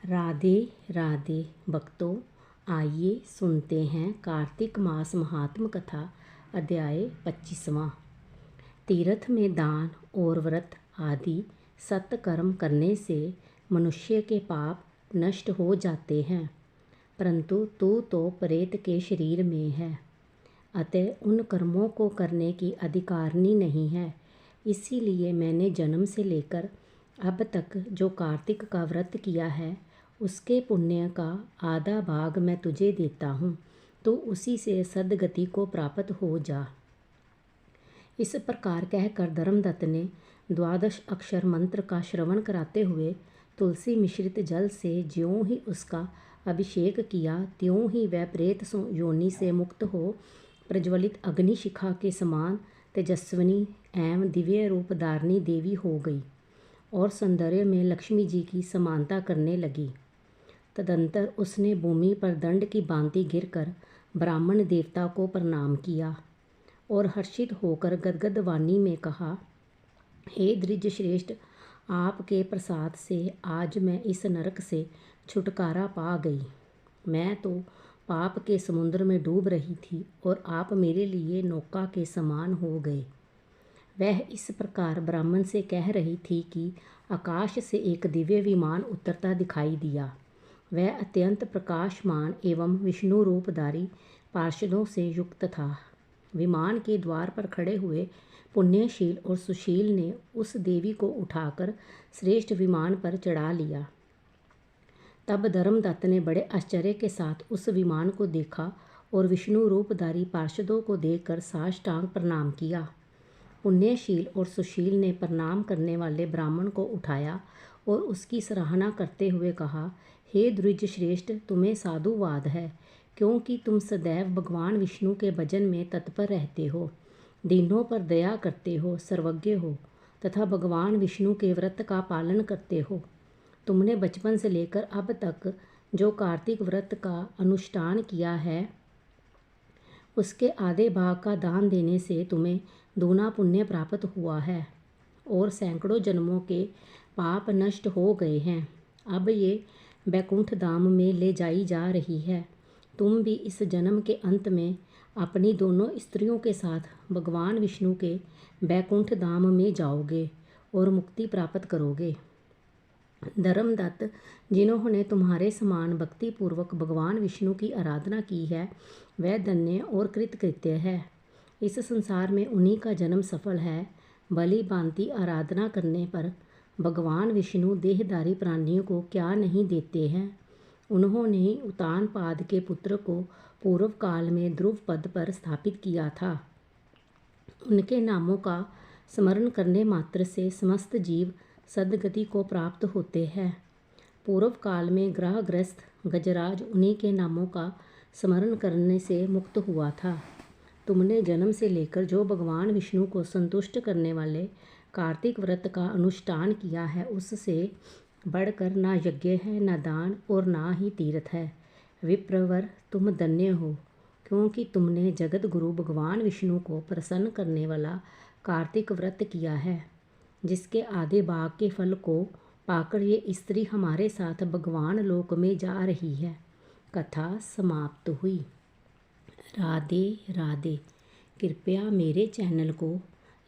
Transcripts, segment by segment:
राधे राधे भक्तों, आइए सुनते हैं कार्तिक मास महात्म कथा अध्याय 25वां। तीर्थ में दान और व्रत आदि सत्कर्म करने से मनुष्य के पाप नष्ट हो जाते हैं, परंतु तू तो प्रेत के शरीर में है, अतः उन कर्मों को करने की अधिकारिणी नहीं है। इसीलिए मैंने जन्म से लेकर अब तक जो कार्तिक का व्रत किया है, उसके पुण्य का आधा भाग मैं तुझे देता हूँ, तो उसी से सद्गति को प्राप्त हो जा। इस प्रकार कहकर धर्मदत्त ने 12 अक्षर मंत्र का श्रवण कराते हुए तुलसी मिश्रित जल से ज्यों ही उसका अभिषेक किया, त्यों ही वह प्रेत योनि से मुक्त हो प्रज्वलित अग्निशिखा के समान तेजस्विनी एवं दिव्य रूप धारिणी देवी हो गई और सौंदर्य में लक्ष्मी जी की समानता करने लगी। तदंतर उसने भूमि पर दंड की भांति गिरकर ब्राह्मण देवता को प्रणाम किया और हर्षित होकर गदगद वाणी में कहा, हे द्विज श्रेष्ठ, आपके प्रसाद से आज मैं इस नरक से छुटकारा पा गई। मैं तो पाप के समुद्र में डूब रही थी और आप मेरे लिए नौका के समान हो गए। वह इस प्रकार ब्राह्मण से कह रही थी कि आकाश से एक दिव्य विमान उतरता दिखाई दिया। वह अत्यंत प्रकाशमान एवं विष्णु रूपधारी पार्षदों से युक्त था। विमान के द्वार पर खड़े हुए पुण्यशील और सुशील ने उस देवी को उठाकर श्रेष्ठ विमान पर चढ़ा लिया। तब धर्मदत्त ने बड़े आश्चर्य के साथ उस विमान को देखा और विष्णु रूपधारी पार्षदों को देखकर साष्टांग प्रणाम किया। पुण्यशील और सुशील ने प्रणाम करने वाले ब्राह्मण को उठाया और उसकी सराहना करते हुए कहा, हे द्विज श्रेष्ठ, तुम्हें साधुवाद है, क्योंकि तुम सदैव भगवान विष्णु के भजन में तत्पर रहते हो, दीनों पर दया करते हो, सर्वज्ञ हो तथा भगवान विष्णु के व्रत का पालन करते हो। तुमने बचपन से लेकर अब तक जो कार्तिक व्रत का अनुष्ठान किया है, उसके आधे भाग का दान देने से तुम्हें दूना पुण्य प्राप्त हुआ है और सैकड़ों जन्मों के पाप नष्ट हो गए हैं। अब ये बैकुंठ धाम में ले जाई जा रही है। तुम भी इस जन्म के अंत में अपनी दोनों स्त्रियों के साथ भगवान विष्णु के बैकुंठ धाम में जाओगे और मुक्ति प्राप्त करोगे। धर्मदत्त, जिन्होंने तुम्हारे समान भक्तिपूर्वक भगवान विष्णु की आराधना की है, वह धन्य और कृतकृत्य है। इस संसार में उन्हीं का जन्म सफल है। भली भांति आराधना करने पर भगवान विष्णु देहधारी प्राणियों को क्या नहीं देते हैं। उन्होंने ही उतानपाद के पुत्र को पूर्व काल में ध्रुव पद पर स्थापित किया था। उनके नामों का स्मरण करने मात्र से समस्त जीव सद्गति को प्राप्त होते हैं। पूर्व काल में ग्रहग्रस्त गजराज उन्हीं के नामों का स्मरण करने से मुक्त हुआ था। तुमने जन्म से लेकर जो भगवान विष्णु को संतुष्ट करने वाले कार्तिक व्रत का अनुष्ठान किया है, उससे बढ़कर ना यज्ञ है, ना दान और ना ही तीर्थ है। विप्रवर, तुम धन्य हो, क्योंकि तुमने जगत गुरु भगवान विष्णु को प्रसन्न करने वाला कार्तिक व्रत किया है, जिसके आधे भाग के फल को पाकर ये स्त्री हमारे साथ भगवान लोक में जा रही है। कथा समाप्त हुई। राधे राधे। कृपया मेरे चैनल को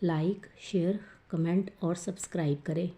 लाइक, शेयर, कमेंट और सब्सक्राइब करें।